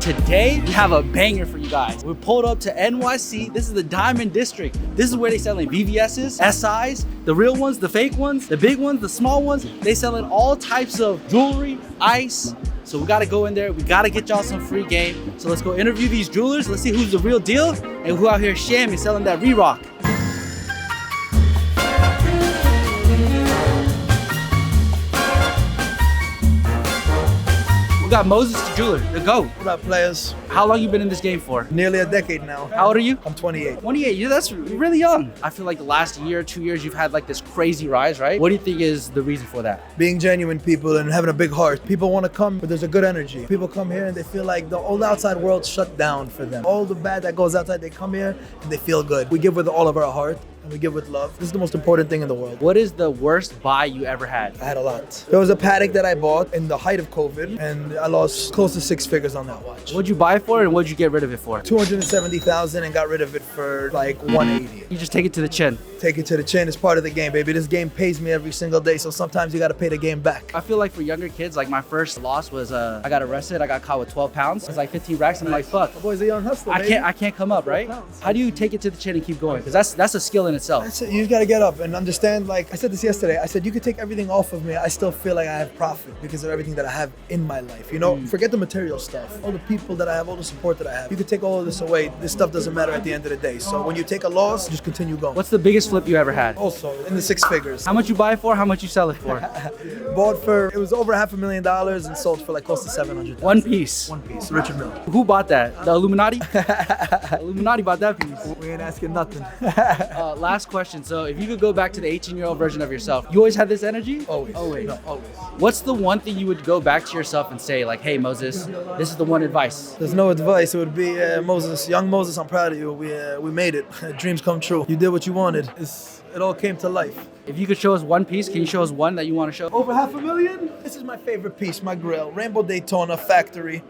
today we have a banger for you guys. We're pulled up to NYC. This is the Diamond District. This is where they selling VVS's, SIs, the real ones, the fake ones, the big ones, the small ones. They selling all types of jewelry, ice. So we gotta go in there. We gotta get y'all some free game. So let's go interview these jewelers. Let's see who's the real deal and who out here shamming, selling that re-rock. We got Moses the Jeweler, the GOAT. What up, players? How long you been in this game for? Nearly a decade now. How old are you? I'm 28. 28, yeah, that's really young. I feel like the last year, 2 years, you've had like this crazy rise, right? What do you think is the reason for that? Being genuine people and having a big heart. People want to come, but there's a good energy. People come here and they feel like the old outside world shut down for them. All the bad that goes outside, they come here and they feel good. We give with all of our heart and we give with love. This is the most important thing in the world. What is the worst buy you ever had? I had a lot. There was a Patek that I bought in the height of COVID and I lost close to 6 figures on that watch. What'd you buy it for and what'd you get rid of it for? 270,000 and got rid of it for like 180. You just take it to the chin. Take it to the chin. It's part of the game, baby. This game pays me every single day, so sometimes you gotta pay the game back. I feel like for younger kids, like my first loss was I got arrested. I got caught with 12 pounds. It was like 15 racks and I'm like, fuck. My boy's a young hustler, baby. I can't come up, right? How do you take it to the chin and keep going? Because that's a skill in itself. That's it. You gotta get up and understand, like I said this yesterday, I said you could take everything off of me, I still feel like I have profit because of everything that I have in my life. You know, forget the material stuff, all the people that I have, all the support that I have. You could take all of this away, this stuff doesn't matter at the end of the day. So when you take a loss, just continue going. What's the biggest flip you ever had? Also, in the 6 figures. How much you buy it for? How much you sell it for? Bought for, it was over $500,000 and sold for like close to 700,000. One piece. One piece, Richard Mille. Who bought that? The Illuminati? Illuminati bought that piece. We ain't asking nothing. Last question. So if you could go back to the 18-year-old version of yourself, you always had this energy? Always. Always. No, always. What's the one thing you would go back to yourself and say, like, hey, Moses, this is the one advice? There's no advice. It would be Moses, young Moses, I'm proud of you. We made it. Dreams come true. You did what you wanted. It all came to life. If you could show us one piece, can you show us one that you want to show? Over $500,000? This is my favorite piece, my grill. Rainbow Daytona factory.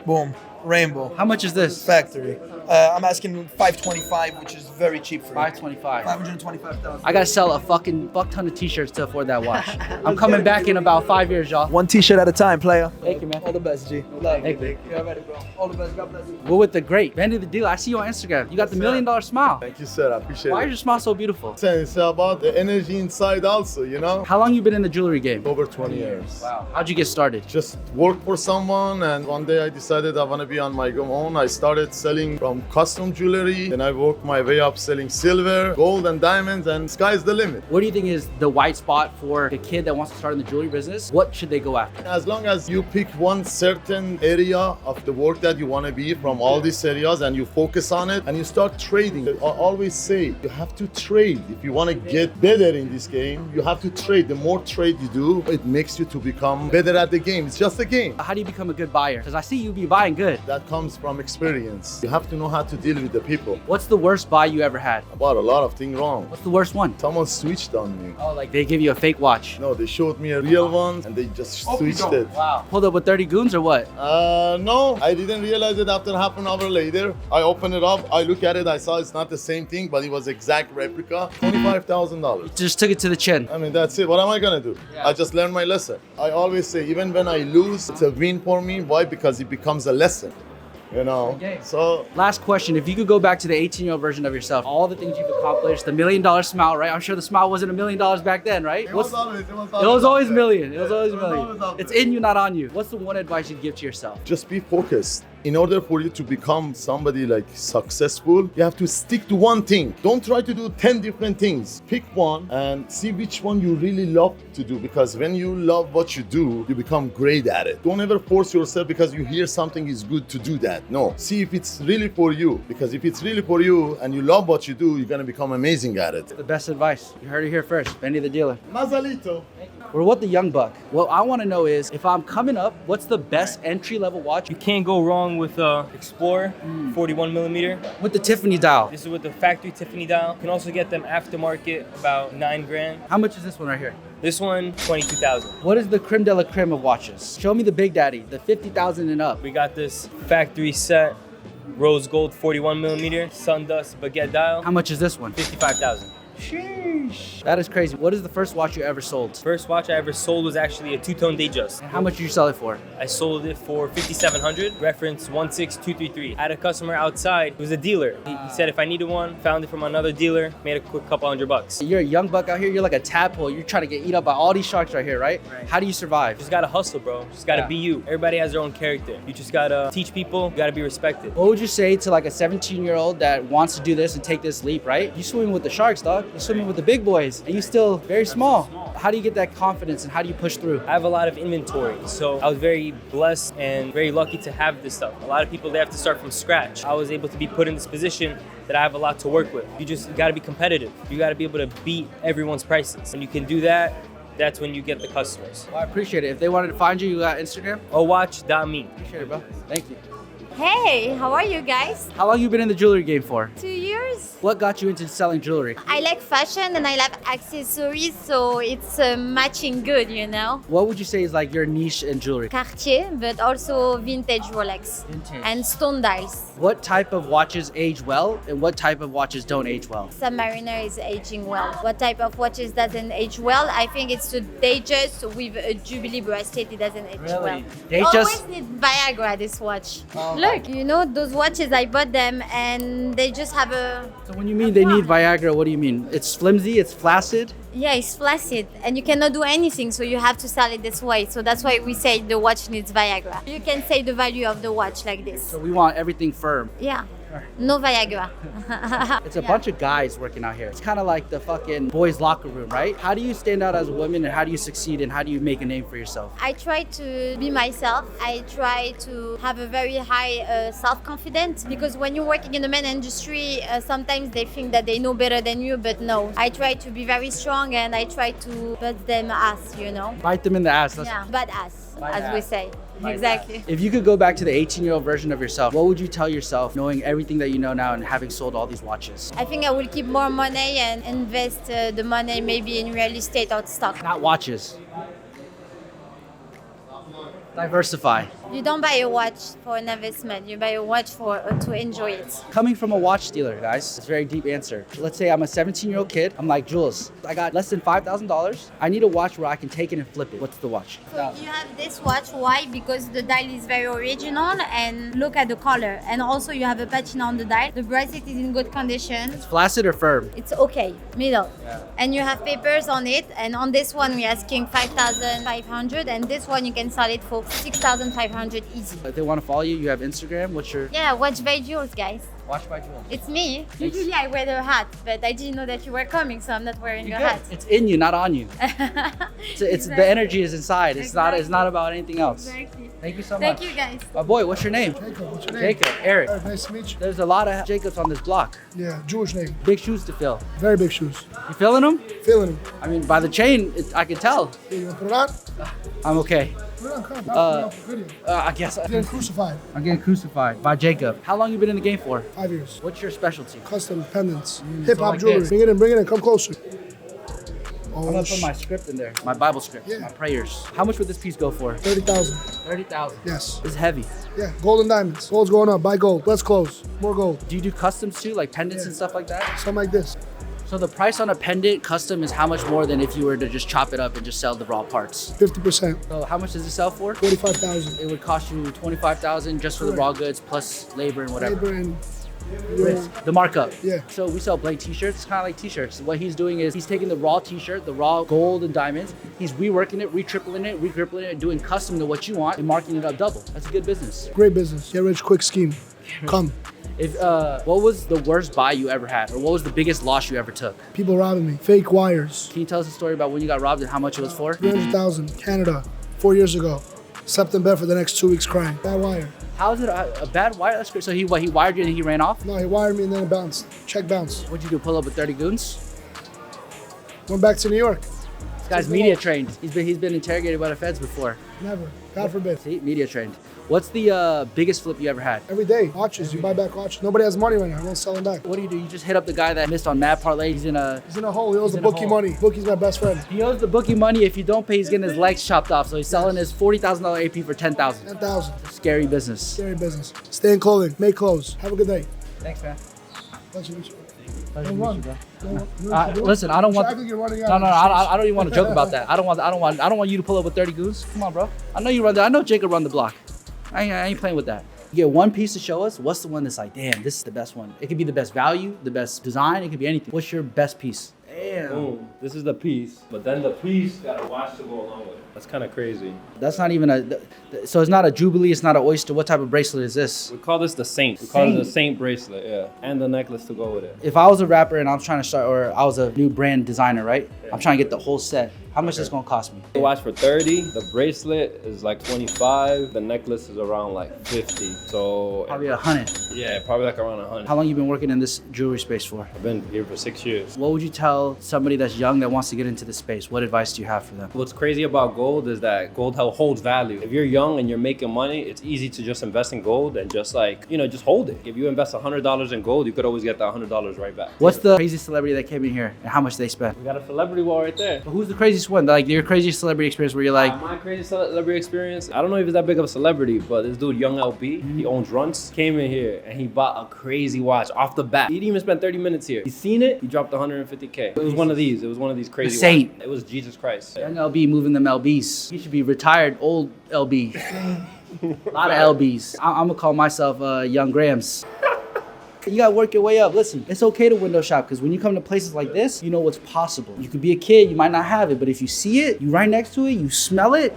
Boom. Rainbow. How much is this? Factory. I'm asking $525, which is very cheap for you. $525. $525,000. I gotta sell a fucking fuck ton of t-shirts to afford that watch. I'm coming back in about 5 years, y'all. One t-shirt at a time, player. Thank you, man. All the best, G. Love Thank you. You're ready, bro. All the best. God bless you. We're with the great Vandy the Dealer. I see you on Instagram. You got the $1 million smile. Thank you, sir. I appreciate Why it. is your smile so beautiful? It's about the energy inside also, you know? How long you been in the jewelry game? Over 20 years. Wow. How'd you get started? Just worked for someone and one day I decided I want to be on my own. I started selling from custom jewelry. Then I worked my way up selling silver, gold and diamonds, and sky's the limit. What do you think is the white spot for a kid that wants to start in the jewelry business? What should they go after? As long as you pick one certain area of the work that you want to be from all these areas and you focus on it and you start trading. I always say you have to trade. If you want to get better in this game, you have to trade. The more trade you do, it makes you to become better at the game. It's just a game. How do you become a good buyer? Because I see you be buying good. That comes from experience. You have to know how to deal with the people. What's the worst buy you ever had? I bought a lot of things wrong. What's the worst one? Someone switched on me. Oh, like they give you a fake watch. No, they showed me a real one and they just switched it. Wow. Pulled up with 30 goons or what? No, I didn't realize it after half an hour later. I opened it up, I look at it, I saw it's not the same thing, but it was exact replica. $25,000. Just took it to the chin. I mean, that's it. What am I gonna do? Yeah. I just learned my lesson. I always say, even when I lose, it's a win for me. Why? Because it becomes a lesson. You know, Okay. so Last question. If you could go back to the 18-year-old version of yourself, all the things you've accomplished, the $1 million smile, right? I'm sure the smile wasn't $1 million back then, right? it was always It was always million. It was always always million. up It's there. in you, not on you. What's the one advice you'd give to yourself? just be focused. In order for you to become somebody like successful, you have to stick to one thing. Don't try to do 10 different things. Pick one and see which one you really love to do, because when you love what you do, you become great at it. Don't ever force yourself because you hear something is good to do that. No, see if it's really for you, because if it's really for you and you love what you do, you're gonna become amazing at it. The best advice. You heard it here first. Vandy the Dealer. Mazalito. We're with the young buck. What I want to know is, if I'm coming up, what's the best entry-level watch You can't go wrong with Explorer 41 millimeter. with the Tiffany dial? This is with the factory Tiffany dial. You can also get them aftermarket, about 9 grand. How much is this one right here? This one, 22,000. What is the creme de la creme of watches? Show me the big daddy, the 50,000 and up. We got this factory set, rose gold 41 millimeter, Sundust baguette dial, How much is this one? 55,000. Sheesh. That is crazy. What is the first watch you ever sold? First watch I ever sold was actually a two-tone Datejust. And how much did you sell it for? I sold it for $5,700, reference 16233. I had a customer outside who was a dealer. He said if I needed one, found it from another dealer, made a quick couple $100. You're a young buck out here. You're like a tadpole. You're trying to get eat up by all these sharks right here, right? How do you survive? Just gotta hustle, bro. Just gotta be you. Everybody has their own character. You just gotta teach people. You gotta be respected. What would you say to like a 17-year-old that wants to do this and take this leap, right? You swimming with the sharks, dog. You're swimming with the big boys, and you still very small. How do you get that confidence and how do you push through? I have a lot of inventory, so I was very blessed and very lucky to have this stuff. A lot of people, they have to start from scratch. I was able to be put in this position that I have a lot to work with. You just gotta be competitive. You gotta be able to beat everyone's prices. When you can do that, that's when you get the customers. Well, I appreciate it. If they wanted to find you, you got Instagram? Watch.me. Appreciate it, bro. Thank you. Hey, how are you guys? How long you been in the jewelry game for? 2 years. What got you into selling jewelry? I like fashion and I love accessories, so it's matching good, you know. What would you say is like your niche in jewelry? Cartier, but also vintage Rolex Vintage. and stone dials. What type of watches age well and what type of watches don't age well? Submariner is aging well. What type of watches doesn't age well? I think it's a Datejust with a Jubilee bracelet. It doesn't age well. Datejust? Always need Viagra, this watch. Look, you know, those watches, I bought them and they just have a... So when you mean they need Viagra, what do you mean? It's flimsy, it's flaccid? Yeah, it's flaccid and you cannot do anything, so you have to sell it this way. So that's why we say the watch needs Viagra. You can say the value of the watch like this. So we want everything firm. Yeah, no Viagra. It's a bunch of guys working out here. It's kind of like the fucking boys' locker room, right? How do you stand out as a woman and how do you succeed and how do you make a name for yourself? I try to be myself. I try to have a very high self-confidence because when you're working in the men industry, sometimes they think that they know better than you, but no. I try to be very strong and I try to butt them ass, you know? Bite them in the ass. Yeah, badass, as we say. Like exactly. that. If you could go back to the 18-year-old version of yourself, what would you tell yourself knowing everything that you know now and having sold all these watches? I think I will keep more money and invest the money maybe in real estate or stock. Not watches. Diversify. You don't buy a watch for an investment. You buy a watch for to enjoy it. Coming from a watch dealer, guys, it's a very deep answer. Let's say I'm a 17-year-old kid. I'm like, Juls, I got less than $5,000. I need a watch where I can take it and flip it. What's the watch? So you have this watch. Why? Because the dial is very original and look at the color. And also you have a patina on the dial. The bracelet is in good condition. It's flaccid or firm? It's okay, middle. Yeah. And you have papers on it. And on this one, we're asking 5,500. And this one, you can sell it for 6,500 easy. If they want to follow you, you have Instagram. What's your... Yeah, Watch by Juls, guys. Watch by Juls. It's me. Thanks. Usually I wear the hat, but I didn't know that you were coming, so I'm not wearing your hat. It's in you, not on you. It's Exactly. The energy is inside. It's Exactly. not about anything else. Exactly. Thank you so much. Thank you, guys. My boy, what's your name? Jacob, what's your name? Jacob, Eric. Eric, nice to meet you. There's a lot of Jacobs on this block. Yeah, Jewish name. Big shoes to fill. Very big shoes. You feeling them? Feeling them. I mean, by the chain, I can tell. Hey, you want to put it on? I'm okay. Put it on, come on. Video. I guess You're getting crucified. I'm getting crucified by Jacob. How long you been in the game for? 5 years. What's your specialty? Custom pendants. so Hip hop like jewelry. this. Bring it in, come closer. I'm gonna put my script in there, my Bible script, Yeah. my prayers. How much would this piece go for? 30,000. 30,000. Yes. It's heavy. Yeah, gold and diamonds. Gold's going up. Buy gold. Let's close. More gold. Do you do customs too, like pendants and stuff like that? Something like this. So the price on a pendant custom is how much more than if you were to just chop it up and just sell the raw parts? 50%. So how much does it sell for? 45,000. It would cost you 25,000 just for the raw goods plus labor and whatever. Labor and The markup. Yeah. So we sell blank t-shirts, kind of like t-shirts. What he's doing is he's taking the raw t-shirt, the raw gold and diamonds, he's reworking it, recrippling it, doing custom to what you want and marking it up double. That's a good business. great business. Get rich quick scheme. Come. If what was the worst buy you ever had, or what was the biggest loss you ever took? People robbing me. Fake wires. Can you tell us a story about when you got robbed and how much it was for? 300,000. Canada. 4 years ago. Slept in bed for the next 2 weeks crying. Bad wire. How is it a bad wire? That's great. So he wired you and he ran off? No, he wired me and then it bounced. Check bounce. What'd you do? Pull up with 30 goons? Went back to New York. This guy's media trained. He's been interrogated by the feds before. Never. God forbid. See, media trained. What's the biggest flip you ever had? Every day. Watches. You buy back watches. Nobody has money right now. Everyone's selling back. What do? You just hit up the guy that missed on Mad Parlay. He's in a hole. He owes the in a bookie hole. money. Bookie's my best friend. He owes the bookie money. If you don't pay, he's getting his legs chopped off. So he's selling his $40,000 AP for 10,000. 10,000. Scary business. Scary business. Stay in clothing. Make clothes. Have a good day. Thanks, man. Pleasure to meet you. Pleasure to Don't meet you, run. bro. Don't run. Listen, I don't want. Check like you're running out No, of I don't even want to joke about that. I don't want you to pull up with 30 goons. Come on, bro. I know you run that. I know Jacob run the block. I ain't playing with that. You get one piece to show us. What's the one that's like, damn, this is the best one? It could be the best value, the best design. It could be anything. What's your best piece? Damn. Boom. This is the piece, but then the piece got a watch to go along with it. That's kind of crazy. That's not even so it's not a Jubilee, it's not an oyster. What type of bracelet is this? We call this the Saint. We call it the Saint bracelet, yeah. And the necklace to go with it. If I was a rapper and I'm trying to start, or I was a new brand designer, right? I'm trying to get the whole set. How much is this gonna cost me? The watch for 30, the bracelet is like 25, the necklace is around like 50. So Probably 100. yeah, probably like around 100. How long you been working in this jewelry space for? I've been here for 6 years. What would you tell somebody that's young that wants to get into this space? What advice do you have for them? What's crazy about gold is that gold holds value. If you're young and you're making money, it's easy to just invest in gold and just like, just hold it. If you invest $100 in gold, you could always get that $100 right back. What's the craziest celebrity that came in here and how much they spent? We got a celebrity wall right there. But who's the craziest one? Like your craziest celebrity experience where you're like, My crazy celebrity experience, I don't know if he's that big of a celebrity, but this dude, Young LB, he owns Runts, came in here and he bought a crazy watch off the bat. He didn't even spend 30 minutes here. He seen it, he dropped 150K. It was one of these. It was one of these crazy Saint. watches. It was Jesus Christ. young LB moving them LBs. He should be retired old LB. A lot of LBs. I'm gonna call myself Young Grams. You gotta work your way up. Listen, it's okay to window shop because when you come to places like this, you know what's possible. You could be a kid, you might not have it, but if you see it, you right next to it, you smell it,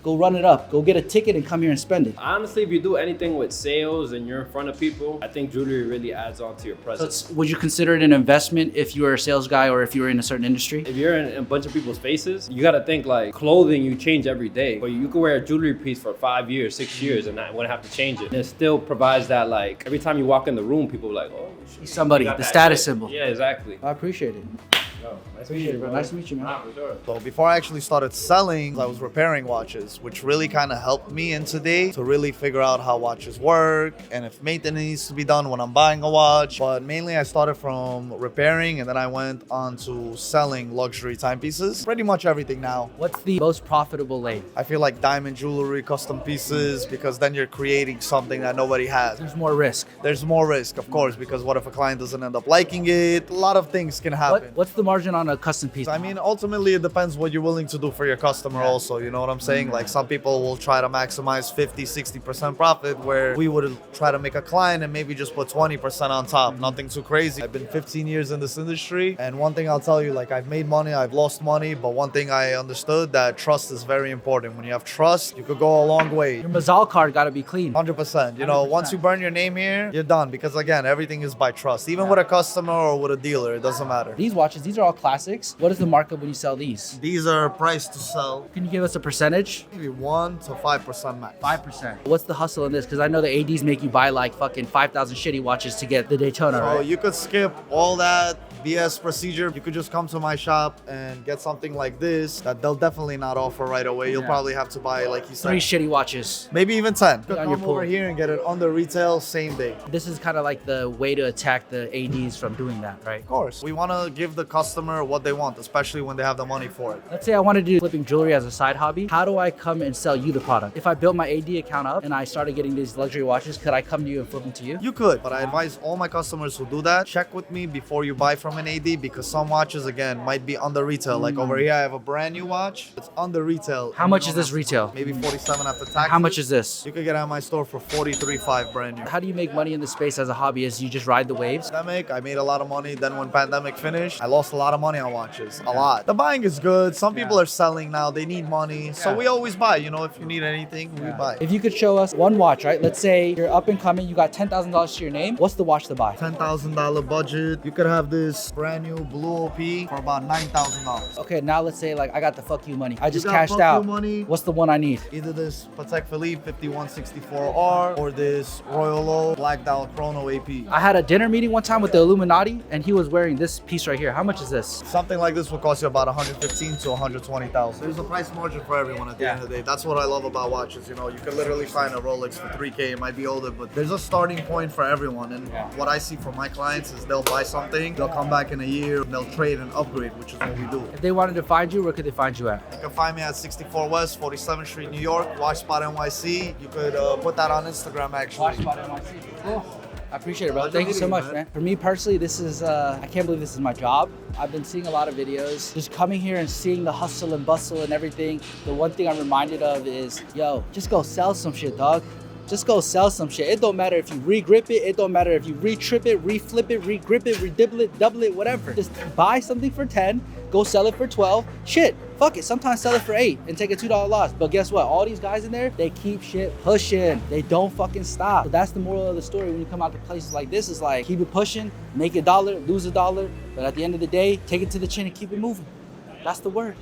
go run it up. Go get a ticket and come here and spend it. Honestly, if you do anything with sales and you're in front of people, I think jewelry really adds on to your So presence. would you consider it an investment if you were a sales guy or if you were in a certain industry? If you're in a bunch of people's faces, you gotta think like clothing you change every day. But you could wear a jewelry piece for 5 years, 6 years, and I wouldn't have to change it. And it still provides that like every time you walk in the room, people are like, oh, shit, He's somebody, you got the that status shit. symbol. Yeah, exactly. I appreciate it. Appreciate it, bro. Nice to meet you, man. Nah, for sure. So before I actually started selling, I was repairing watches, which really kind of helped me in today to really figure out how watches work and if maintenance needs to be done when I'm buying a watch. But mainly I started from repairing and then I went on to selling luxury timepieces. Pretty much everything now. What's the most profitable lane? I feel like diamond jewelry, custom pieces, because then you're creating something that nobody has. There's more risk. There's more risk, of course, because what if a client doesn't end up liking it? A lot of things can happen. What's the margin on a custom piece? I mean, ultimately, it depends what you're willing to do for your customer also, you know what I'm saying? Like some people will try to maximize 50, 60% profit, where we would try to make a client and maybe just put 20% on top. Nothing too crazy. I've been 15 years in this industry, and one thing I'll tell you, like I've made money, I've lost money, but one thing I understood, that trust is very important. When you have trust, you could go a long way. Your Mazal card gotta be clean. 100%. You know, 100%. once you burn your name here, you're done. Because again, everything is by trust. Even with a customer or with a dealer, it doesn't matter. These watches, these are all classics. What is the markup when you sell these? These are priced to sell Can you give us a percentage? maybe 1 to 5% max. 5%. What's the hustle in this? Because I know the ADs make you buy like fucking 5,000 shitty watches to get the Daytona, So right? you could skip all that BS procedure. You could just come to my shop and get something like this that they'll definitely not offer right away. You'll Yeah. probably have to buy, like you said, 3 shitty watches. maybe even 10. You could on your come over pool. here and get it under retail same day. This is kind of like the way to attack the ADs from doing that, right? Of course. We want to give the customer what they want, especially when they have the money for it. Let's say I wanted to do flipping jewelry as a side hobby. How do I come and sell you the product? If I built my AD account up and I started getting these luxury watches, could I come to you and flip them to you? You could, but I advise all my customers who do that, check with me before you buy from an AD, because some watches, again, might be under retail. Like over here, I have a brand new watch. It's under retail. How much is this retail? Maybe 47 after tax. How much is this? You could get it at my store for 43.5 brand new. How do you make money in this space as a hobbyist? You just ride the waves? Pandemic, I made a lot of money. Then when pandemic finished, I lost a lot of money on watches. A lot. The buying is good. Some people are selling now. They need money. So we always buy. You know, if you need anything, we buy. If you could show us one watch, right? Let's say you're up and coming, you got $10,000 to your name. What's the watch to buy? $10,000 budget. You could have this brand new blue OP for about $9,000. Okay, now let's say like I got the fuck you money. I just got cashed fuck you out. money. What's the one I need? Either this Patek Philippe 5164R or this Royal Black Dial Chrono AP. I had a dinner meeting one time with the Illuminati and he was wearing this piece right here. How much is this? Something like this will cost you about 115 to 120,000. There's a price margin for everyone at the end of the day. That's what I love about watches. You know, you can literally find a Rolex for 3K. It might be older, but there's a starting point for everyone. And what I see from my clients is they'll buy something, they'll come back in a year, they'll trade and upgrade, which is what we do. If they wanted to find you, where could they find you at? You can find me at 64 West, 47th Street, New York, Watch Spot NYC. You could put that on Instagram actually. NYC. Cool. I appreciate it, bro. Thank you so much, man. For me personally, this is, I can't believe this is my job. I've been seeing a lot of videos. Just coming here and seeing the hustle and bustle and everything. The one thing I'm reminded of is, yo, just go sell some shit, dog. Just go sell some shit. It don't matter if you re-grip it. It don't matter if you re-trip it, re-flip it, re-grip it, redibble it, double it, whatever. Just buy something for 10, go sell it for 12. Shit, fuck it. Sometimes sell it for 8 and take a $2 loss. But guess what? All these guys in there, they keep shit pushing. They don't fucking stop. So that's the moral of the story when you come out to places like this, is like, keep it pushing, make $1, lose $1. But at the end of the day, take it to the chin and keep it moving. That's the word.